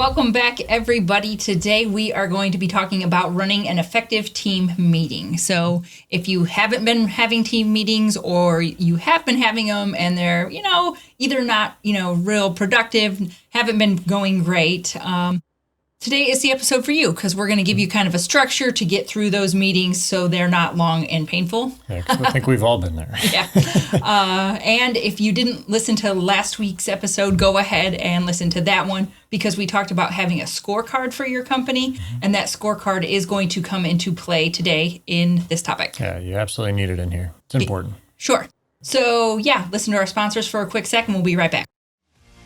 Welcome back, everybody. Today we are going to be talking about running an effective team meeting. So if you haven't been having team meetings or you have been having them and they're, either not, real productive, haven't been going great, today is the episode for you because we're going to give you kind of a structure to get through those meetings so they're not long and painful. Yeah, 'cause I think we've all been there. Yeah. And if you didn't listen to last week's episode, go ahead and listen to that one because we talked about having a scorecard for your company, and that scorecard is going to come into play today in this topic. Yeah, you absolutely need it in here. It's important. Sure. So, listen to our sponsors for a quick second. We'll be right back.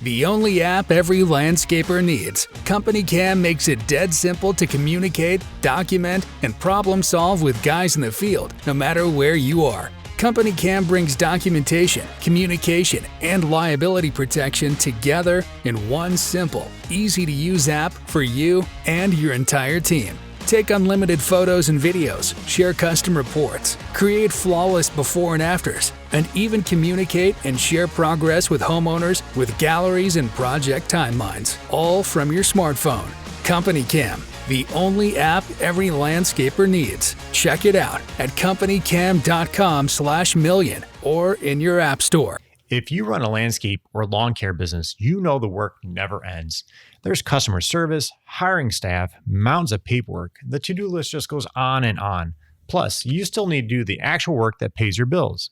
The only app every landscaper needs. Company Cam makes it dead simple to communicate, document, and problem solve with guys in the field, no matter where you are. Company Cam brings documentation, communication, and liability protection together in one simple, easy-to-use app for you and your entire team. Take unlimited photos and videos, share custom reports, create flawless before and afters, and even communicate and share progress with homeowners with galleries and project timelines, all from your smartphone. Company Cam, the only app every landscaper needs. Check it out at companycam.com/million or in your app store. If you run a landscape or lawn care business, you know the work never ends. There's customer service, hiring staff, mountains of paperwork. The to-do list just goes on and on. Plus, you still need to do the actual work that pays your bills.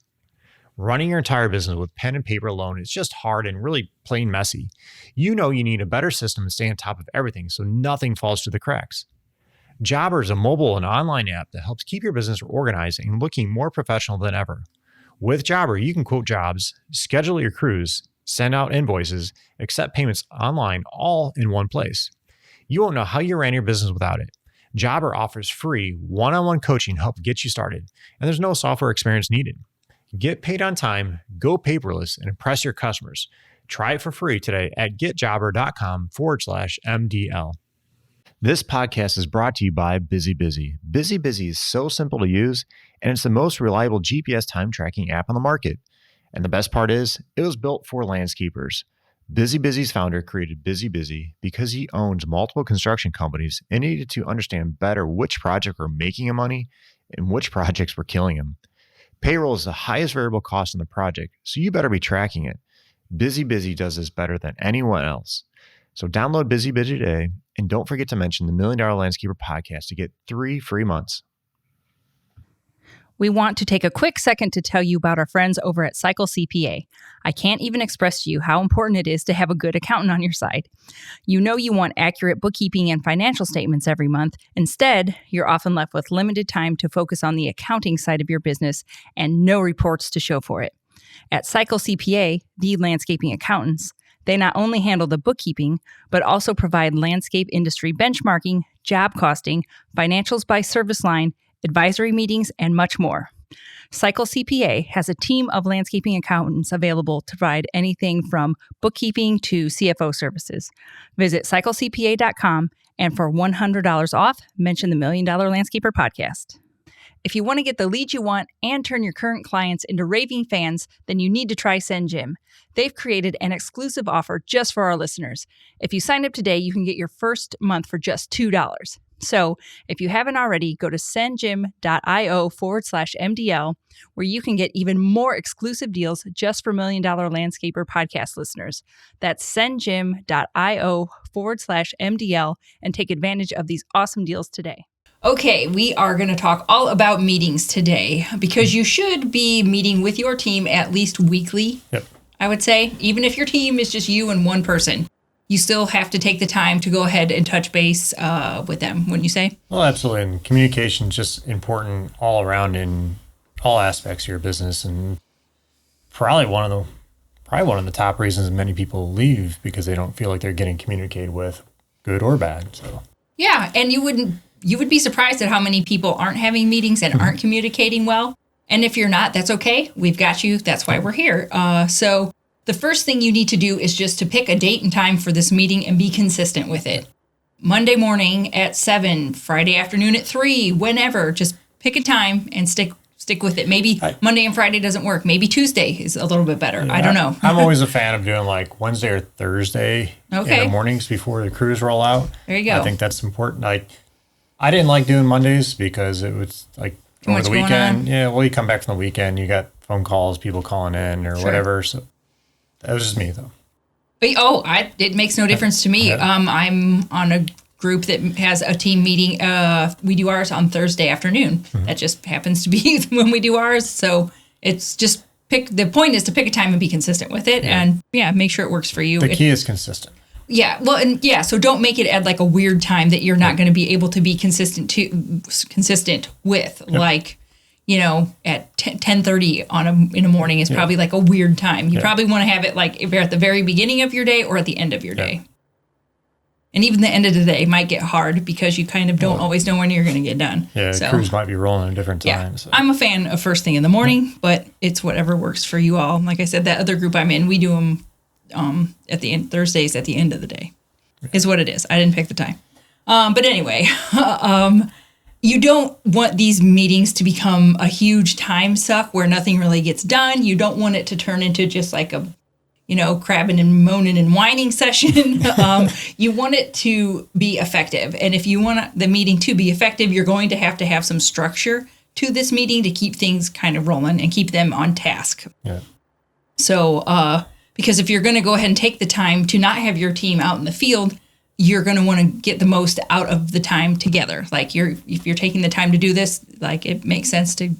Running your entire business with pen and paper alone is just hard and really plain messy. You know you need a better system to stay on top of everything so nothing falls through the cracks. Jobber is a mobile and online app that helps keep your business organized and looking more professional than ever. With Jobber, you can quote jobs, schedule your crews, send out invoices, accept payments online, all in one place. You won't know how you ran your business without it. Jobber offers free one-on-one coaching to help get you started, and there's no software experience needed. Get paid on time, go paperless, and impress your customers. Try it for free today at getjobber.com/MDL. This podcast is brought to you by Busy. Busy is so simple to use, and it's the most reliable GPS time tracking app on the market. And the best part is, it was built for landscapers. Busy's founder created Busy because he owns multiple construction companies and needed to understand better which projects were making him money and which projects were killing him. Payroll is the highest variable cost in the project, so you better be tracking it. Busy does this better than anyone else. So download Busy today, and don't forget to mention the $1 Million Landscaper podcast to get 3 free months. We want to take a quick second to tell you about our friends over at Cycle CPA. I can't even express to you how important it is to have a good accountant on your side. You know you want accurate bookkeeping and financial statements every month. Instead, you're often left with limited time to focus on the accounting side of your business and no reports to show for it. At Cycle CPA, the landscaping accountants, they not only handle the bookkeeping, but also provide landscape industry benchmarking, job costing, financials by service line, advisory meetings, and much more. Cycle CPA has a team of landscaping accountants available to provide anything from bookkeeping to CFO services. Visit cyclecpa.com, and for $100 off, mention the $1 Million Landscaper podcast. If you want to get the leads you want and turn your current clients into raving fans, then you need to try SendJim. They've created an exclusive offer just for our listeners. If you sign up today, you can get your first month for just $2. So if you haven't already, go to sendjim.io/MDL, where you can get even more exclusive deals just for $1 Million Landscaper podcast listeners. That's sendjim.io/MDL and take advantage of these awesome deals today. Okay, we are going to talk all about meetings today because you should be meeting with your team at least weekly. Yep. I would say, even if your team is just you and one person, you still have to take the time to go ahead and touch base with them, wouldn't you say? Well, absolutely. And communication is just important all around in all aspects of your business, and probably one of the top reasons many people leave because they don't feel like they're getting communicated with, good or bad. So yeah, and you would be surprised at how many people aren't having meetings and aren't communicating well. And if you're not, that's okay. We've got you. That's why we're here. So the first thing you need to do is just to pick a date and time for this meeting and be consistent with it. Monday morning at 7, Friday afternoon at 3, whenever. Just pick a time and stick stick with it. Maybe Monday and Friday doesn't work. Maybe Tuesday is a little bit better. I don't know. I'm always a fan of doing like Wednesday or Thursday in the mornings before the crews roll out. There you go. I think that's important. Like, I didn't like doing Mondays because it was like over the weekend. Yeah, well, you come back from the weekend, you got phone calls, people calling in or whatever. So that was just me, though. It makes no difference to me. I'm on a group that has a team meeting. We do ours on Thursday afternoon. Mm-hmm. That just happens to be when we do ours. So it's just the point is to pick a time and be consistent with it, and make sure it works for you. The key is consistent. Yeah, well, so don't make it at like a weird time that you're not going to be able to be consistent with. Yep. Like, at 10:30 in the morning is probably like a weird time. You probably want to have it like if you're at the very beginning of your day or at the end of your day. And even the end of the day might get hard because you kind of don't always know when you're going to get done. Yeah, so, crews might be rolling at different times. Yeah. So. I'm a fan of first thing in the morning, but it's whatever works for you all. Like I said, that other group I'm in, we do them at the end, Thursdays at the end of the day is what it is. I didn't pick the time. But anyway, you don't want these meetings to become a huge time suck where nothing really gets done. You don't want it to turn into just like a crabbing and moaning and whining session. You want it to be effective. And if you want the meeting to be effective, you're going to have some structure to this meeting to keep things kind of rolling and keep them on task. Yeah. So, because if you're going to go ahead and take the time to not have your team out in the field, you're going to want to get the most out of the time together. Like if you're taking the time to do this, like it makes sense to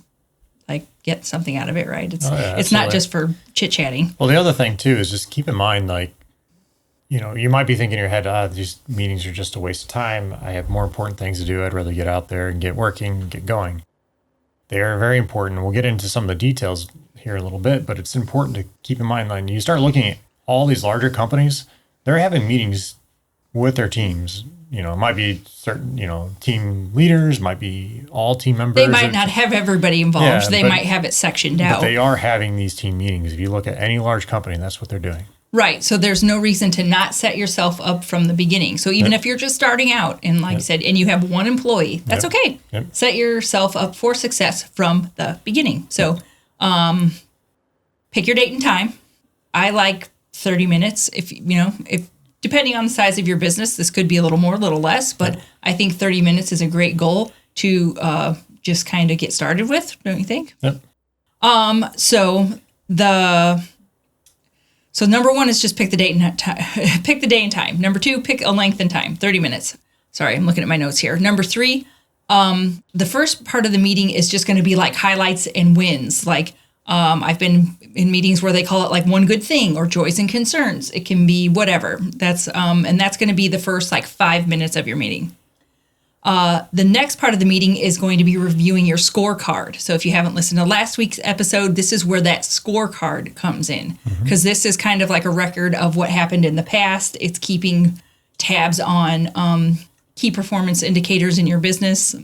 like get something out of it, right? It's not just for chit chatting. Well, the other thing too is just keep in mind, like, you might be thinking in your head, these meetings are just a waste of time. I have more important things to do. I'd rather get out there and get working and get going. They are very important. We'll get into some of the details here in a little bit, but it's important to keep in mind, like, you start looking at all these larger companies, they're having meetings with their teams. It might be certain, team leaders, might be all team members. They might not have everybody involved. They might have it sectioned out. But they are having these team meetings. If you look at any large company, that's what they're doing. Right. So there's no reason to not set yourself up from the beginning. So even if you're just starting out and like I said, and you have one employee, that's okay. Yep. Set yourself up for success from the beginning. So pick your date and time. I like 30 minutes. If depending on the size of your business, this could be a little more, a little less, but I think 30 minutes is a great goal to just kind of get started with, don't you think? Yep. So number one is just pick the date and pick the day and time. Number two, pick a length and time, 30 minutes. Sorry, I'm looking at my notes here. Number three, the first part of the meeting is just going to be like highlights and wins. Like I've been in meetings where they call it like one good thing or joys and concerns. It can be whatever. That's going to be the first like 5 minutes of your meeting. The next part of the meeting is going to be reviewing your scorecard. So if you haven't listened to last week's episode, this is where that scorecard comes in, because this is kind of like a record of what happened in the past. It's keeping tabs on key performance indicators in your business.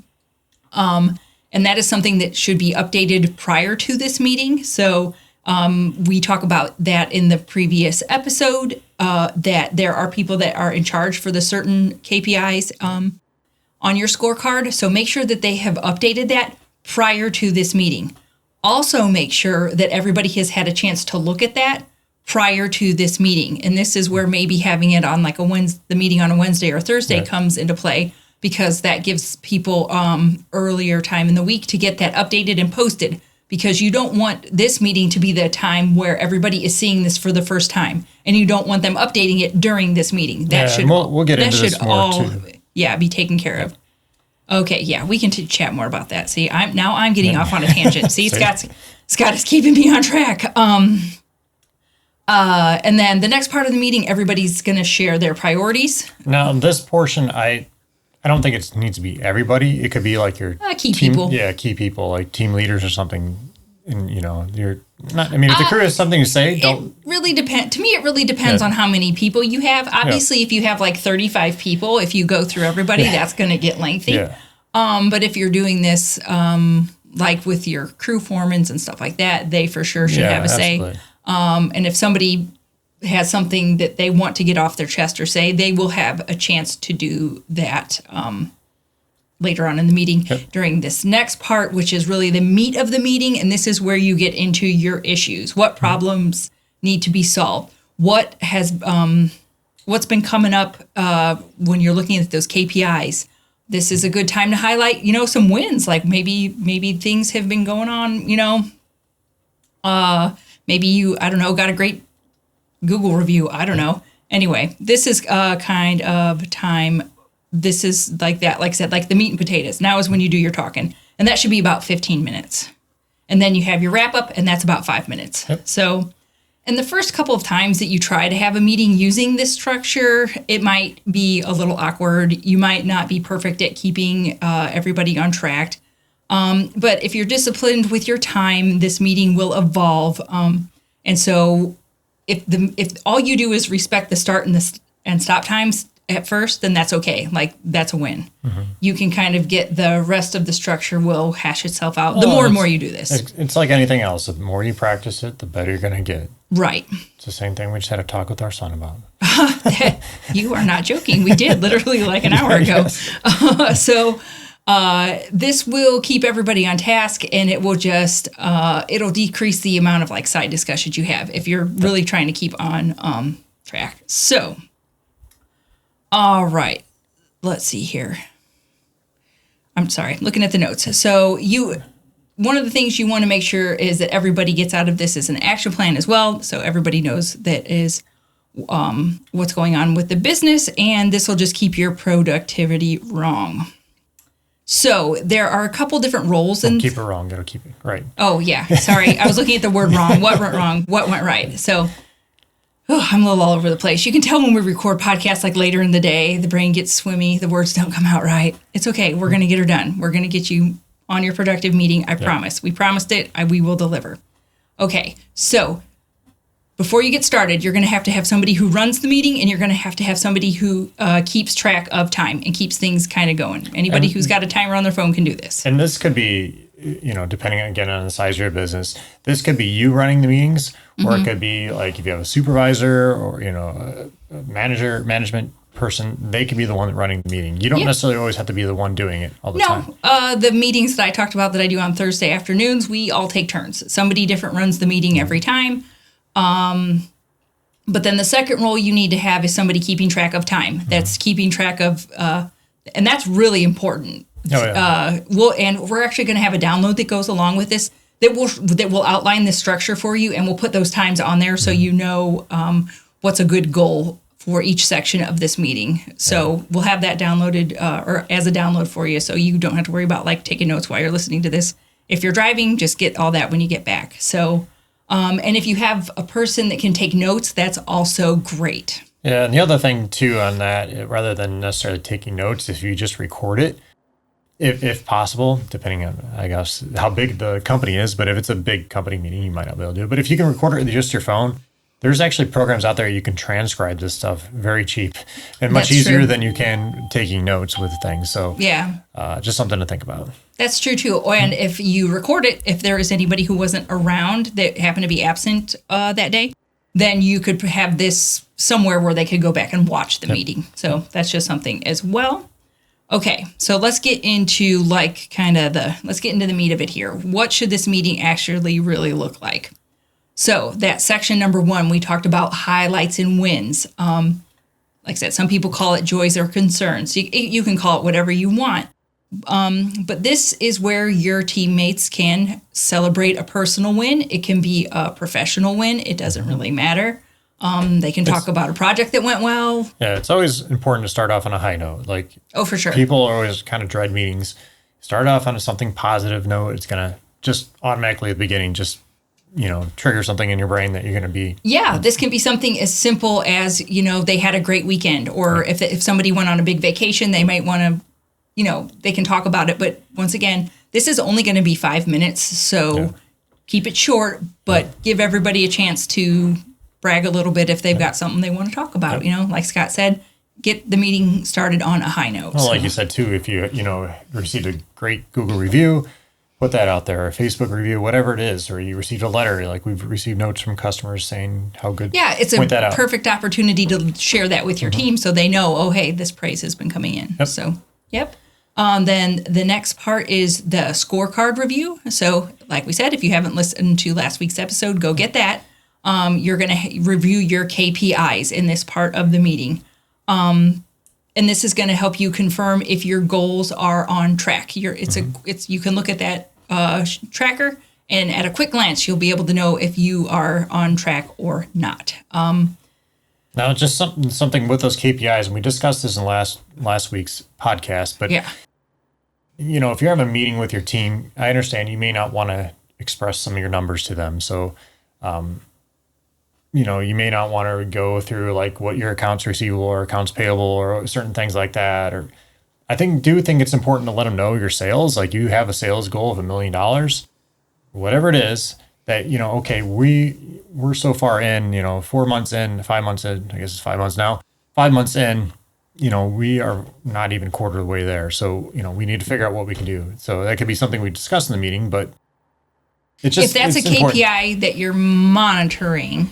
And that is something that should be updated prior to this meeting. So we talk about that in the previous episode, that there are people that are in charge for the certain KPIs on your scorecard. So make sure that they have updated that prior to this meeting. Also make sure that everybody has had a chance to look at that prior to this meeting. And this is where maybe having it on like the meeting on a Wednesday or Thursday comes into play, because that gives people earlier time in the week to get that updated and posted, because you don't want this meeting to be the time where everybody is seeing this for the first time, and you don't want them updating it during this meeting. We'll get into this more too. Be taken care of. Okay, we can chat more about that. See, I'm getting off on a tangent. See, Scott is keeping me on track. And then the next part of the meeting, everybody's going to share their priorities. Now, this portion, I don't think it needs to be everybody. It could be like your key people. Yeah, key people, like team leaders or something. And you're not. I mean, if the crew has something to say, don't. It really depends. To me, it really depends on how many people you have. Obviously, if you have like 35 people, if you go through everybody, that's going to get lengthy. Yeah. But if you're doing this, like with your crew foremans and stuff like that, they for sure should have a say. And if somebody has something that they want to get off their chest or say, they will have a chance to do that later on in the meeting during this next part, which is really the meat of the meeting. And this is where you get into your issues. What problems need to be solved? What has, what's been coming up when you're looking at those KPIs? This is a good time to highlight, some wins. Like maybe things have been going on, maybe you, I don't know, got a great Google review. I don't know. Anyway, this is kind of time. This is like that, like I said, like the meat and potatoes. Now is when you do your talking. And that should be about 15 minutes. And then you have your wrap up, and that's about 5 minutes. Yep. So, and the first couple of times that you try to have a meeting using this structure, it might be a little awkward. You might not be perfect at keeping everybody on track. But if you're disciplined with your time, this meeting will evolve. And so if all you do is respect the start and stop times at first, then that's okay. Like, that's a win. Mm-hmm. You can kind of get the rest of the structure will hash itself out. Well, the more and more you do this. It's like anything else. The more you practice it, the better you're going to get. Right. It's the same thing we just had a talk with our son about. You are not joking. We did literally like an hour ago. Yes. This will keep everybody on task, and it will just, it'll decrease the amount of like side discussions you have if you're really trying to keep on track. So, all right, let's see here. I'm sorry, looking at the notes. So one of the things you want to make sure is that everybody gets out of this is an action plan as well. So everybody knows that is what's going on with the business, and this will just keep your productivity wrong. So there are a couple different roles. Don't keep it wrong, it'll keep it right. Oh, yeah. Sorry. I was looking at the word wrong. What went wrong? What went right? So I'm a little all over the place. You can tell when we record podcasts like later in the day, the brain gets swimmy. The words don't come out right. It's okay. We're going to get her done. We're going to get you on your productive meeting. I promise. We promised it. We will deliver. Okay. So before you get started, you're going to have somebody who runs the meeting, and you're going to have somebody who keeps track of time and keeps things kind of going. Anybody who's got a timer on their phone can do this. And this could be, depending again on the size of your business, this could be you running the meetings, or it could be like if you have a supervisor or, a management person, they could be the one running the meeting. You don't necessarily always have to be the one doing it all the time. No, the meetings that I talked about that I do on Thursday afternoons, we all take turns. Somebody different runs the meeting every time. But then the second role you need to have is somebody keeping track of time. That's keeping track of, and that's really important. Oh, yeah. We're actually going to have a download that goes along with this that will outline this structure for you, and we'll put those times on there so you know what's a good goal for each section of this meeting. So we'll have that downloaded or as a download for you, so you don't have to worry about like taking notes while you're listening to this. If you're driving, just get all that when you get back. So. And if you have a person that can take notes, that's also great. Yeah, and the other thing, too, on that, rather than necessarily taking notes, if you just record it, if possible, depending on, I guess, how big the company is, but if it's a big company meeting, you might not be able to do it. But if you can record it with just your phone, there's actually programs out there you can transcribe this stuff very cheap and much easier than you can taking notes with things. So just something to think about. That's true, too. And if you record it, if there is anybody who wasn't around that happened to be absent that day, then you could have this somewhere where they could go back and watch the meeting. So that's just something as well. Okay, so let's get into let's get into the meat of it here. What should this meeting actually really look like? So that section number 1, we talked about highlights and wins. Like I said, some people call it joys or concerns. You can call it whatever you want. But this is where your teammates can celebrate a personal win. It can be a professional win. It doesn't really matter. They can talk about a project that went well. Yeah, it's always important to start off on a high note. For sure. People always kind of dread meetings. Start off on something positive note. It's going to just automatically at the beginning trigger something in your brain that you're going to be. Yeah, this can be something as simple as, they had a great weekend. Or if somebody went on a big vacation, they might want to, they can talk about it. But once again, this is only going to be 5 minutes. So keep it short, but give everybody a chance to brag a little bit if they've got something they want to talk about. Like Scott said, get the meeting started on a high note. Well, like you said, too, if you, received a great Google review, put that out there, or a Facebook review, whatever it is, or you received a letter, like we've received notes from customers saying how good. Yeah, it's a perfect opportunity to share that with your team so they know, oh, hey, this praise has been coming in. Yep. So, Then the next part is the scorecard review. So like we said, if you haven't listened to last week's episode, go get that. You're going to review your KPIs in this part of the meeting. And this is going to help you confirm if your goals are on track. You can look at that tracker, and at a quick glance, you'll be able to know if you are on track or not. Now, just something with those KPIs, and we discussed this in last week's podcast, but yeah. If you're having a meeting with your team, I understand you may not want to express some of your numbers to them. So, you may not want to go through like what your accounts receivable or accounts payable or certain things like that. Or I think it's important to let them know your sales. Like you have a sales goal of $1 million, whatever it is that, okay, we're so far in, 4 months in, 5 months in, I guess it's 5 months now, 5 months in, we are not even quarter of the way there. So, we need to figure out what we can do. So that could be something we discuss in the meeting, but it's just, if that's a KPI that you're monitoring,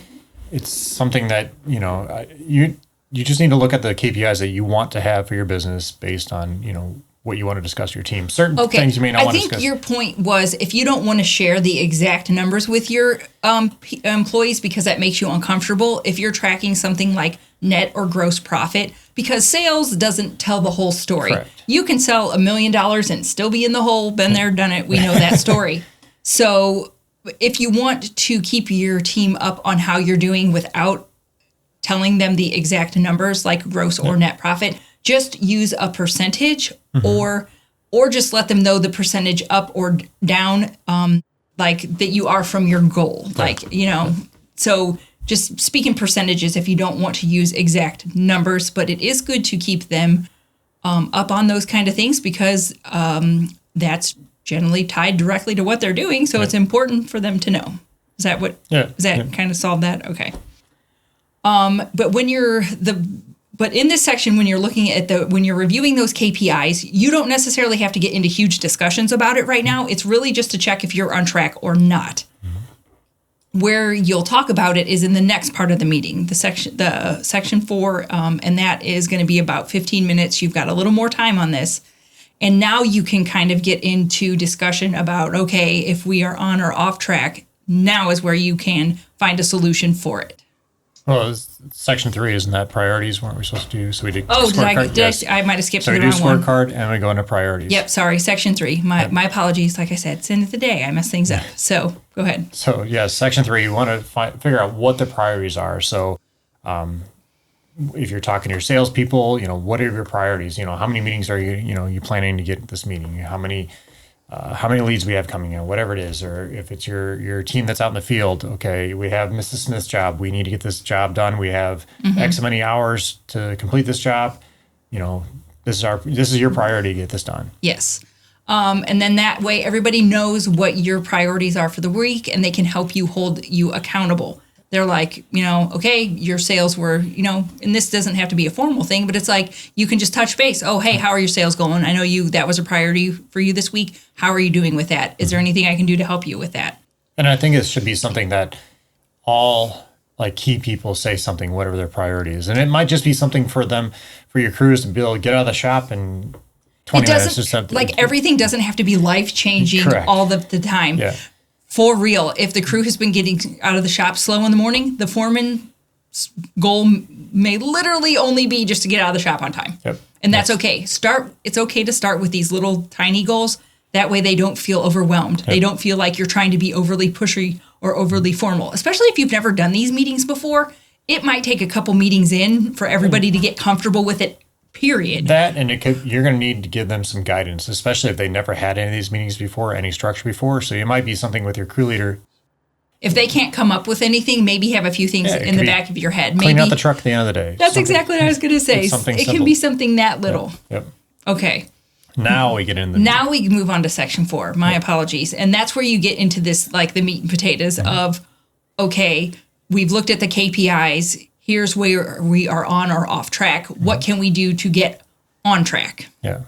it's something that, you just need to look at the KPIs that you want to have for your business based on, what you want to discuss with your team. Certain things you may not want to discuss. I think your point was if you don't want to share the exact numbers with your employees because that makes you uncomfortable, if you're tracking something like net or gross profit, because sales doesn't tell the whole story. Correct. You can sell $1 million and still be in the hole. Been there, done it. We know that story. So if you want to keep your team up on how you're doing without telling them the exact numbers like gross or net profit, just use a percentage or just let them know the percentage up or down like that you are from your goal. Like, so just speak in percentages if you don't want to use exact numbers, but it is good to keep them up on those kind of things because that's generally tied directly to what they're doing. So it's important for them to know. Is that what, does that kind of solve that? Okay. But in this section, when you're looking at when you're reviewing those KPIs, you don't necessarily have to get into huge discussions about it right now. It's really just to check if you're on track or not. Mm-hmm. Where you'll talk about it is in the next part of the meeting, the section 4, and that is going to be about 15 minutes. You've got a little more time on this. And now you can kind of get into discussion about, okay, if we are on or off track, now is where you can find a solution for it. Well, section 3, isn't that priorities? Weren't we supposed to do? So we did. Oh, I might have skipped to the wrong one. So we do scorecard and we go into priorities. Yep, sorry, section 3. My apologies. Like I said, it's end of the day. I mess things up. So go ahead. So section 3, you want to figure out what the priorities are. So if you're talking to your salespeople, what are your priorities? How many meetings are you planning to get at this meeting? How many leads we have coming in, whatever it is, or if it's your team that's out in the field, okay, we have Mrs. Smith's job, we need to get this job done, we have X many hours to complete this job, this is your priority to get this done. Yes. And then that way everybody knows what your priorities are for the week and they can help you hold you accountable. They're like, okay, your sales were, and this doesn't have to be a formal thing, but it's like you can just touch base. Oh, hey, how are your sales going? I know that was a priority for you this week. How are you doing with that? Is there anything I can do to help you with that? And I think it should be something that all like key people say something, whatever their priority is. And it might just be something for them, for your crews to be able to get out of the shop and 20 minutes or something. Like everything doesn't have to be life-changing all the time. Yeah. For real, if the crew has been getting out of the shop slow in the morning, the foreman's goal may literally only be just to get out of the shop on time. Yep. And that's okay. It's okay to start with these little tiny goals. That way they don't feel overwhelmed. Yep. They don't feel like you're trying to be overly pushy or overly formal. Especially if you've never done these meetings before, it might take a couple meetings in for everybody to get comfortable with it. Period. That, and you're going to need to give them some guidance, especially if they never had any of these meetings before, any structure before. So it might be something with your crew leader. If they can't come up with anything, maybe have a few things in the back of your head. Clean out the truck at the end of the day. That's exactly what I was going to say. It can be something that little. Yep. Okay. Now we get into Now we move on to section 4. My apologies. And that's where you get into this, like the meat and potatoes of, okay, we've looked at the KPIs. Here's where we are on or off track. What can we do to get on track? Yeah.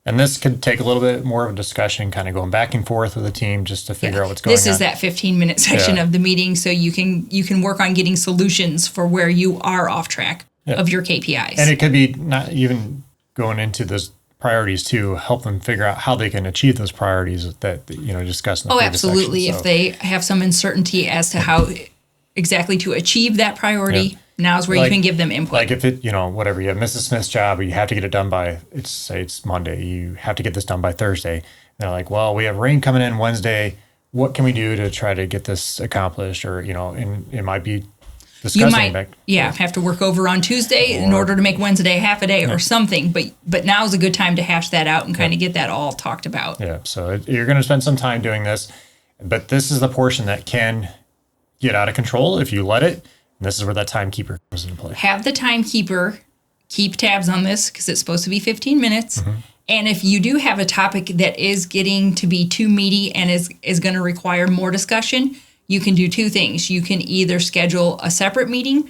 And this could take a little bit more of a discussion, kind of going back and forth with the team just to figure out what's going on. This is that 15-minute section of the meeting, so you can work on getting solutions for where you are off track of your KPIs. And it could be not even going into this priorities too, help them figure out how they can achieve those priorities that, discussed in the Oh, previous absolutely. section. If they have some uncertainty as to how exactly to achieve that priority, now's where you can give them input. Like if it, whatever, you have Mrs. Smith's job, or you have to get it done by, say it's Monday, you have to get this done by Thursday. And they're like, well, we have rain coming in Wednesday. What can we do to try to get this accomplished? Or, and it might be discussing. You might, have to work over on Tuesday in order to make Wednesday half a day or something. But now's a good time to hash that out and kind of get that all talked about. Yeah. So you're going to spend some time doing this, but this is the portion that can get out of control if you let it. And this is where that timekeeper comes into play. Have the timekeeper keep tabs on this because it's supposed to be 15 minutes. And if you do have a topic that is getting to be too meaty and is going to require more discussion, you can do two things. You can either schedule a separate meeting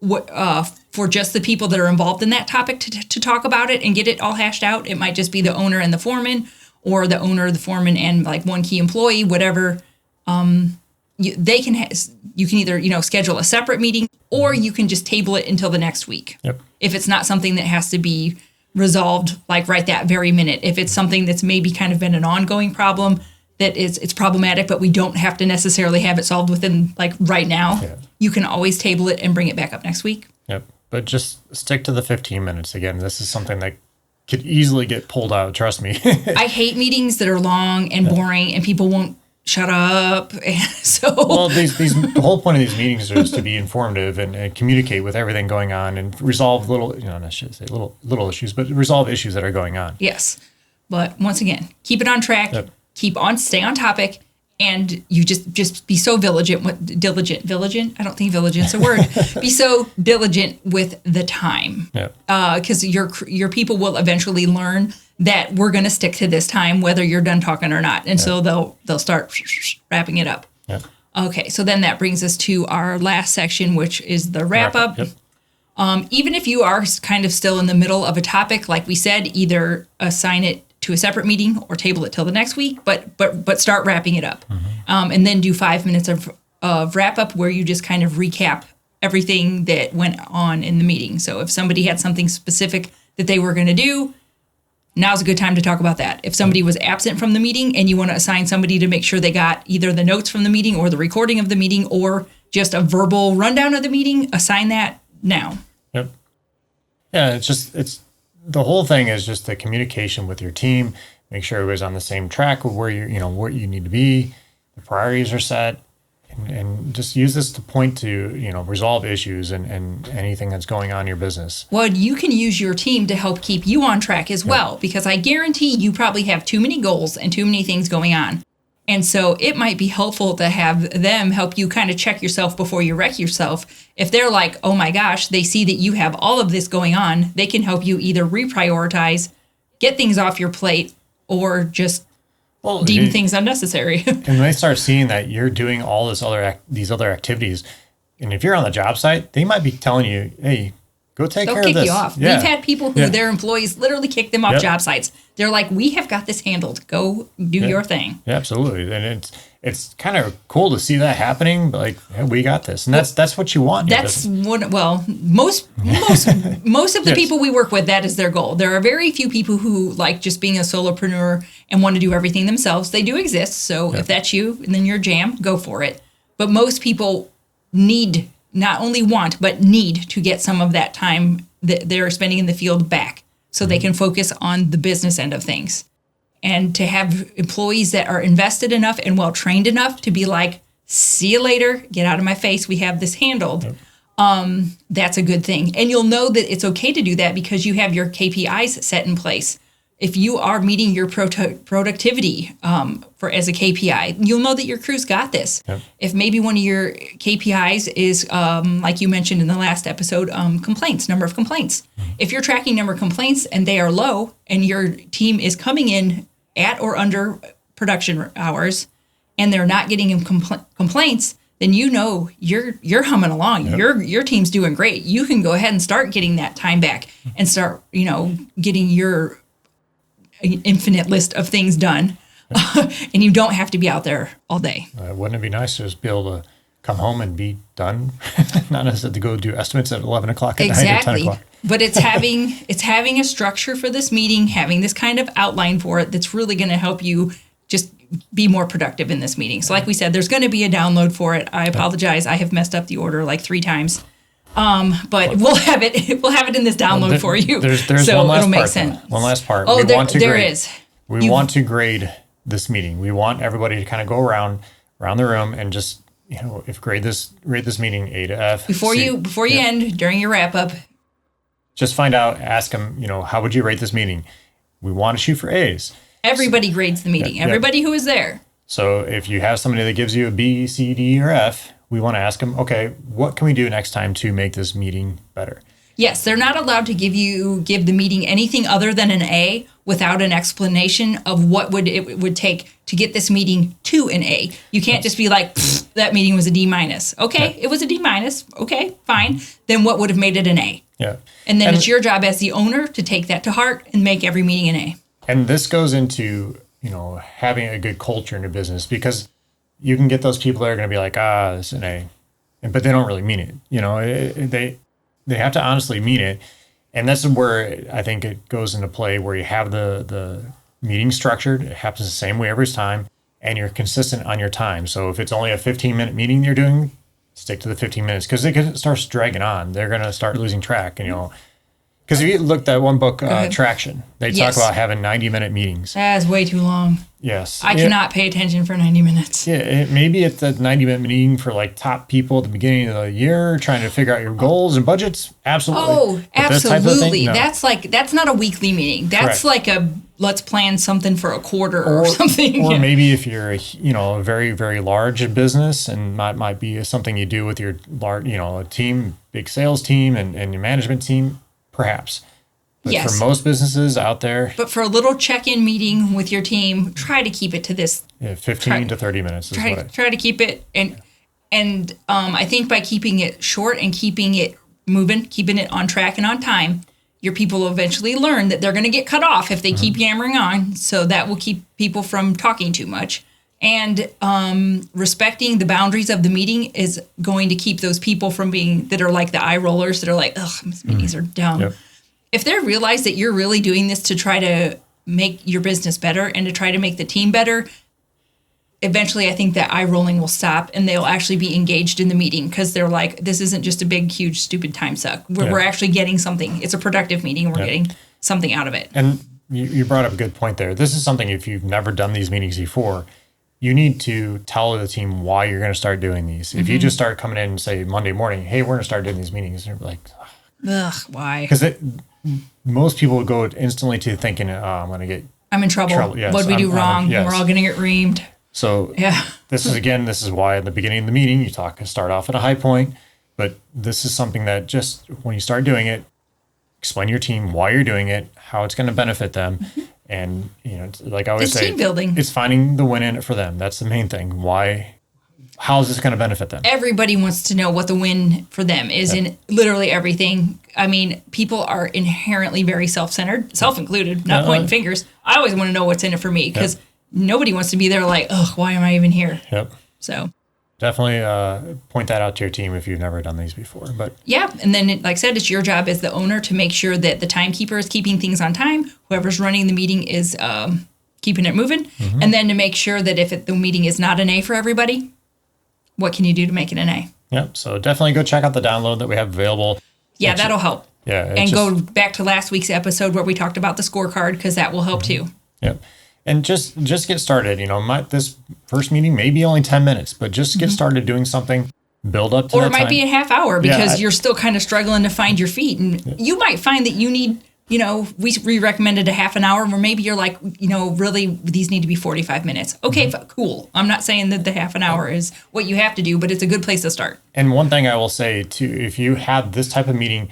for just the people that are involved in that topic to talk about it and get it all hashed out. It might just be the owner and the foreman, or the owner, the foreman, and like one key employee, whatever. You can either schedule a separate meeting, or you can just table it until the next week. Yep. If it's not something that has to be resolved like right that very minute. If it's something that's maybe kind of been an ongoing problem that it's problematic, but we don't have to necessarily have it solved within like right now, you can always table it and bring it back up next week. Yep. But just stick to the 15 minutes. Again, this is something that could easily get pulled out. Trust me. I hate meetings that are long and boring and people won't shut up. Well, the whole point of these meetings is to be informative and communicate with everything going on and resolve little, I shouldn't say little issues, but resolve issues that are going on. Yes. But once again, keep it on track, stay on topic, and you just be so diligent. I don't think diligent's a word. Be so diligent with the time. Because your people will eventually learn that we're going to stick to this time, whether you're done talking or not. And so they'll start wrapping it up. Okay, so then that brings us to our last section, which is the wrap up. Even if you are kind of still in the middle of a topic, like we said, either assign it to a separate meeting or table it till the next week, but start wrapping it up. And then do 5 minutes of wrap up where you just kind of recap everything that went on in the meeting. So if somebody had something specific that they were going to do, now's a good time to talk about that. If somebody was absent from the meeting and you want to assign somebody to make sure they got either the notes from the meeting or the recording of the meeting or just a verbal rundown of the meeting, assign that now. Yeah, it's the whole thing is just the communication with your team. Make sure everybody's on the same track with where what you need to be. The priorities are set. And just use this to point to, resolve issues and anything that's going on in your business. Well, you can use your team to help keep you on track as well, because I guarantee you probably have too many goals and too many things going on. And so it might be helpful to have them help you kind of check yourself before you wreck yourself. If they're like, oh my gosh, they see that you have all of this going on, they can help you either reprioritize, get things off your plate, or just deem things unnecessary. And when they start seeing that you're doing all these other activities, and if you're on the job site, they might be telling you, hey, go take care of this. They'll kick you off. Yeah. We've had people who their employees literally kick them off job sites. They're like, we have got this handled. Go do your thing. Yeah, absolutely. And it's kind of cool to see that happening, but like, hey, we got this. And that's what you want. That's what, most of the people we work with, that is their goal. There are very few people who like just being a solopreneur and want to do everything themselves. They do exist. So if that's you and then you're jam, go for it. But most people not only want, but need to get some of that time that they're spending in the field back so they can focus on the business end of things. And to have employees that are invested enough and well-trained enough to be like, see you later, get out of my face, we have this handled. That's a good thing. And you'll know that it's okay to do that because you have your KPIs set in place. If you are meeting your productivity as a KPI, you'll know that your crew's got this. If maybe one of your KPIs is, like you mentioned in the last episode, number of complaints. If you're tracking number of complaints and they are low and your team is coming in at or under production hours and they're not getting complaints, then you know you're humming along. Your team's doing great. You can go ahead and start getting that time back and start, getting your infinite list of things done. And you don't have to be out there all day. Wouldn't it be nice to just be able to come home and be done. Not necessarily to go do estimates at 11 o'clock at night or 10 Exactly. o'clock. But it's having a structure for this meeting, having this kind of outline for it that's really going to help you just be more productive in this meeting. So like we said, there's going to be a download for it. I apologize. I have messed up the order like 3 times. But we'll have it in this download for you. There's so one last it'll make part. sense. One last part. Oh, there grade. is. We want to grade this meeting. We want everybody to kind of go around the room and just, rate this meeting A to F. Before you end, during your wrap up, just find out, ask them, how would you rate this meeting? We want to shoot for A's. everybody grades the meeting. Everybody who is there. So if you have somebody that gives you a B, C, D, or F, we want to ask them, okay, what can we do next time to make this meeting better? Yes, they're not allowed to give the meeting anything other than an A without an explanation of what it would take to get this meeting to an A. You can't just be like, that meeting was a D minus. Okay, it was a D minus. Okay, fine. Then what would have made it an A? Yeah. And then it's your job as the owner to take that to heart and make every meeting an A. And this goes into, having a good culture in your business, because you can get those people that are going to be like, it's an A, but they don't really mean it. They have to honestly mean it. And that's where I think it goes into play, where you have the meeting structured. It happens the same way every time, and you're consistent on your time. So if it's only a 15-minute meeting you're doing, stick to the 15 minutes, because it starts dragging on. They're going to start losing track, because if you look at that one book, Traction, they talk about having 90-minute meetings. That's way too long. Yes. I cannot pay attention for 90 minutes. Yeah, maybe it's a 90-minute meeting for like top people at the beginning of the year, trying to figure out your goals and budgets. Absolutely. Oh, But this type of absolutely. thing, no. That's not a weekly meeting. That's Correct. like let's plan something for a quarter or something. Or maybe if you're a very, very large business, and might be something you do with your large, a team, big sales team and your management team, perhaps. But Yes. for most businesses out there, But for a little check-in meeting with your team, try to keep it to this. 15 to 30 minutes is what Try to keep it, and I think by keeping it short and keeping it moving, keeping it on track and on time, your people will eventually learn that they're going to get cut off if they keep yammering on. So that will keep people from talking too much. And respecting the boundaries of the meeting is going to keep those people from that are like the eye rollers that are like, ugh, these meetings are dumb. Yep. If they realize that you're really doing this to try to make your business better and to try to make the team better, eventually I think that eye rolling will stop and they'll actually be engaged in the meeting, because they're like, this isn't just a big, huge, stupid time suck. We're actually getting something. It's a productive meeting and we're getting something out of it. And you brought up a good point there. This is something, if you've never done these meetings before, you need to tell the team why you're going to start doing these. If you just start coming in and say Monday morning, hey, we're going to start doing these meetings, they're like, Ugh, why? because most people would go instantly to thinking, I'm going to get I'm in trouble. Yes, What did we do wrong? yes. We're all going to get reamed. So Yeah. this is why at the beginning of the meeting, you start off at a high point, but this is something that just when you start doing it, explain to your team why you're doing it, how it's going to benefit them. And, like I always It's say, team building. it's finding the win in it for them. That's the main thing. How is this going to benefit them? Everybody wants to know what the win for them is in literally everything. I mean, people are inherently very self-centered, self-included, not pointing fingers. I always want to know what's in it for me, because nobody wants to be there like, ugh, why am I even here? Yep. So, Definitely point that out to your team if you've never done these before. But yeah. And then, like I said, it's your job as the owner to make sure that the timekeeper is keeping things on time. Whoever's running the meeting is keeping it moving. And then to make sure that if the meeting is not an A for everybody, what can you do to make it an A? Yep. So definitely go check out the download that we have available. Yeah, that'll help. Yeah. And go back to last week's episode where we talked about the scorecard, because that will help too. Yep. And just get started. This first meeting may be only 10 minutes, but just get started doing something, build up to Or that it might time. be a half hour because you're still kind of struggling to find your feet. And you might find that you need, we recommended a half an hour, or maybe you're like, really these need to be 45 minutes. Okay, cool. I'm not saying that the half an hour is what you have to do, but it's a good place to start. And one thing I will say too, if you have this type of meeting,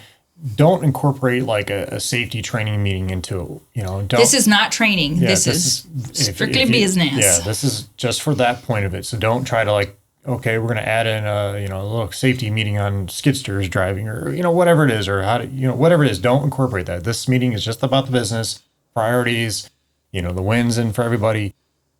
don't incorporate like a safety training meeting into it. Don't. This is not training. Yeah, this is strictly business. Yeah, this is just for that point of it. So don't try to okay, we're going to add in a little safety meeting on skidsters driving, or whatever it is, or how to whatever it is. Don't incorporate that. This meeting is just about the business priorities, the wins, and for everybody.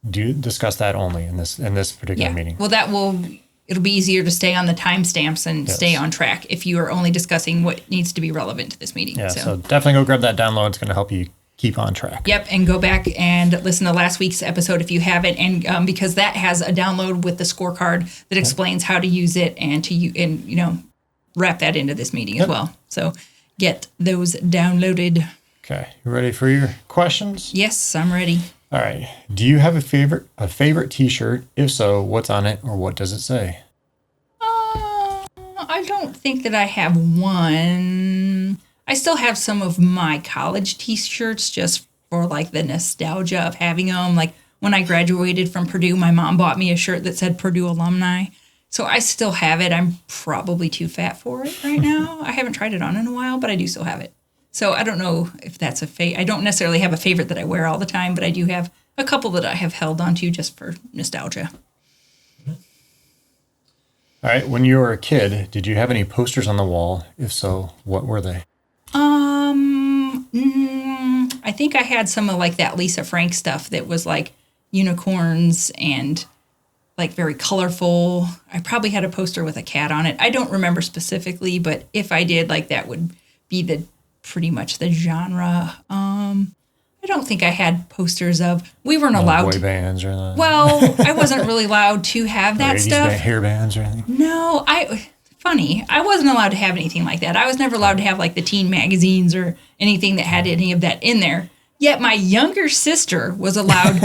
Do discuss that only in this particular meeting. Well, that will it'll be easier to stay on the timestamps and stay on track if you are only discussing what needs to be relevant to this meeting. Yeah, so definitely go grab that download. It's going to help you keep on track. Yep, and go back and listen to last week's episode if you haven't, and because that has a download with the scorecard that explains how to use it and wrap that into this meeting as well. So get those downloaded. Okay, you ready for your questions? Yes, I'm ready. All right. Do you have a favorite T-shirt? If so, what's on it or what does it say? I don't think that I have one. I still have some of my college T-shirts just for like the nostalgia of having them. Like when I graduated from Purdue, my mom bought me a shirt that said Purdue alumni. So I still have it. I'm probably too fat for it right now. I haven't tried it on in a while, but I do still have it. So I don't know if that's I don't necessarily have a favorite that I wear all the time, but I do have a couple that I have held onto just for nostalgia. All right. When you were a kid, did you have any posters on the wall? If so, what were they? I think I had some of like that Lisa Frank stuff that was like unicorns and like very colorful. I probably had a poster with a cat on it. I don't remember specifically, but if I did, like that would be pretty much the genre. I don't think I had posters of. We weren't allowed boy bands or anything. Well, I wasn't really allowed to have that stuff. Hair bands or anything. No, I wasn't allowed to have anything like that. I was never allowed to have like the teen magazines or anything that had any of that in there. Yet my younger sister was allowed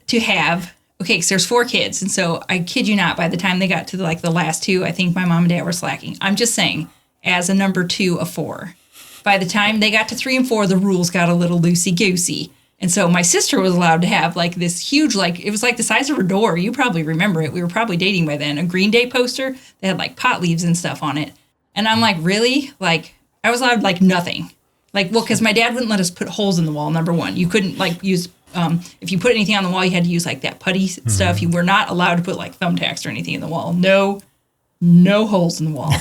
to have. Okay, so there's 4 kids, and so I kid you not, by the time they got to the last 2, I think my mom and dad were slacking. I'm just saying, as a number 2 of 4. By the time they got to 3 and 4, the rules got a little loosey-goosey. And so my sister was allowed to have like this huge, it was like the size of her door. You probably remember it. We were probably dating by then. A Green Day poster that had like pot leaves and stuff on it. And I'm like, really? Like, I was allowed like nothing. Like, well, because my dad wouldn't let us put holes in the wall, number one. You couldn't like use, if you put anything on the wall, you had to use like that putty stuff. You were not allowed to put like thumbtacks or anything in the wall. No holes in the wall.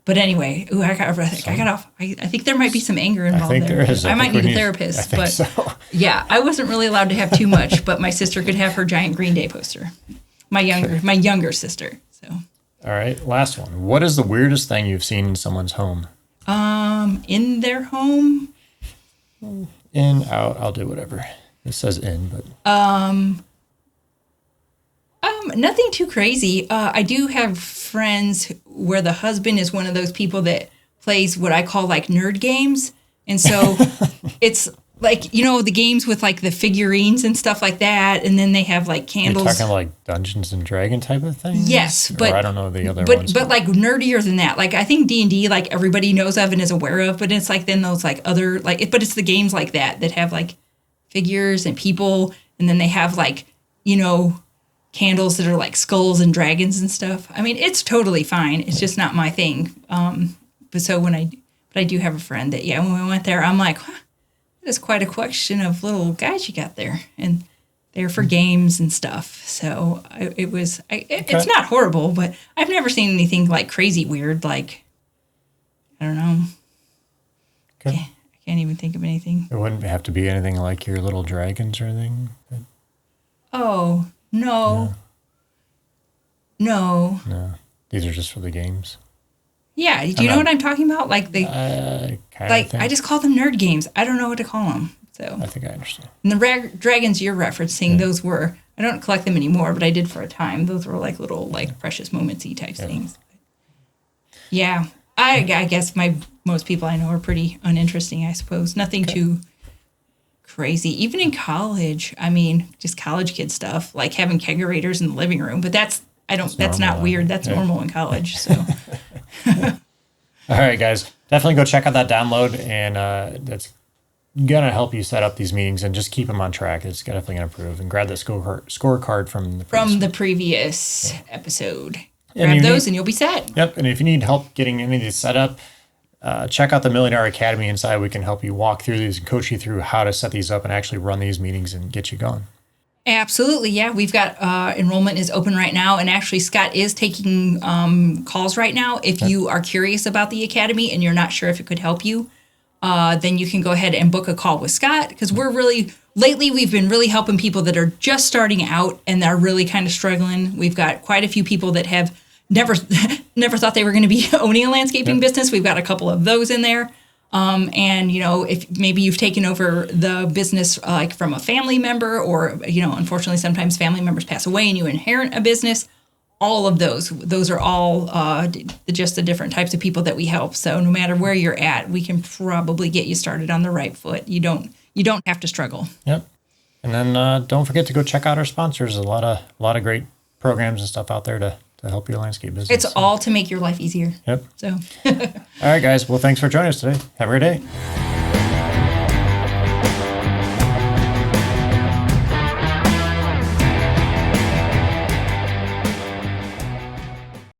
But anyway, I got off. I think there might be some anger involved there. I think there is. I might need a therapist. But so. Yeah, I wasn't really allowed to have too much, but my sister could have her giant Green Day poster. My younger sister. So. All right, last one. What is the weirdest thing you've seen in someone's home? In their home? In, out, I'll do whatever. It says in, but. Nothing too crazy. I do have friends where the husband is one of those people that plays what I call like nerd games. And so it's like, the games with like the figurines and stuff like that. And then they have like candles. You're talking like Dungeons and Dragon type of thing? Yes. But I don't know the other ones. But like nerdier than that. Like I think D&D, like everybody knows of and is aware of, but it's like then those like other, but it's the games like that have like figures and people. And then they have like, candles that are like skulls and dragons and stuff. I mean, it's totally fine. It's just not my thing. But I do have a friend that, when we went there, I'm like, that is quite a collection of little guys you got there. And they're for games and stuff. So it's not horrible, but I've never seen anything like crazy weird. Like, I don't know. Okay. I can't even think of anything. It wouldn't have to be anything like your little dragons or anything. Oh, no. No. These are just for the games. Yeah. Do you know what I'm talking about? Like I just call them nerd games. I don't know what to call them. So I think I understand. And the dragons you're referencing, those were, I don't collect them anymore, but I did for a time. Those were like little like precious moments-y type things. Yeah. I guess most people I know are pretty uninteresting, I suppose. Nothing too crazy. Even in college, I mean, just college kid stuff, like having kegerators in the living room. But that's not weird. That's normal in college. So. All right, guys. Definitely go check out that download, and that's going to help you set up these meetings and just keep them on track. It's definitely going to improve. And grab that scorecard from the previous episode. Grab those and you'll be set. Yep. And if you need help getting any of these set up, check out the $1 Million Academy inside. We can help you walk through these and coach you through how to set these up and actually run these meetings and get you going. Absolutely. Yeah. We've got enrollment is open right now. And actually, Scott is taking calls right now. If you are curious about the Academy and you're not sure if it could help you, then you can go ahead and book a call with Scott, because lately we've been really helping people that are just starting out and are really kind of struggling. We've got quite a few people that have never thought they were going to be owning a landscaping business. We've got a couple of those in there. And, if maybe you've taken over the business like from a family member, or, unfortunately sometimes family members pass away and you inherit a business, all of those are all just the different types of people that we help. So no matter where you're at, we can probably get you started on the right foot. You don't have to struggle. Yep. And then don't forget to go check out our sponsors. A lot of great programs and stuff out there to help your landscape business. It's all to make your life easier. Yep. So. All right, guys. Well, thanks for joining us today. Have a great day.